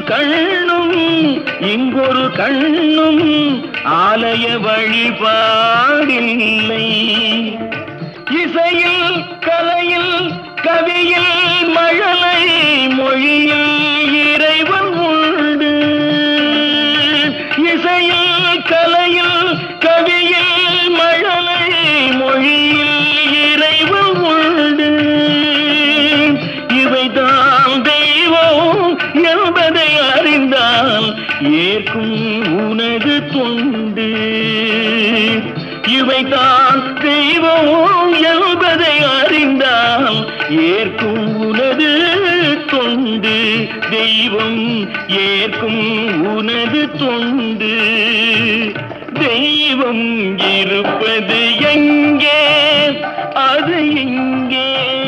கண்ணும் இங்கொரு கண்ணும் ஆலய வழிபாடில்லை. இசையில் கலையில் கவியில் மழலை மொழியில் இறைவன் உண்டு. இசையில் கலையில் கவியில் மழலை மொழியில் இறைவன் உண்டு. இவைதான் தெய்வம் என்பதை அறிந்தால் ஏற்கும் உனது தொண்டு. இவைதான் தெய்வம் என்பதை அறிந்தால் ஏற்கும் உனது தொண்டு. தெய்வம் ஏற்கும் உனது தொண்டு. தெய்வம் இருப்பது எங்கே, அது எங்கே?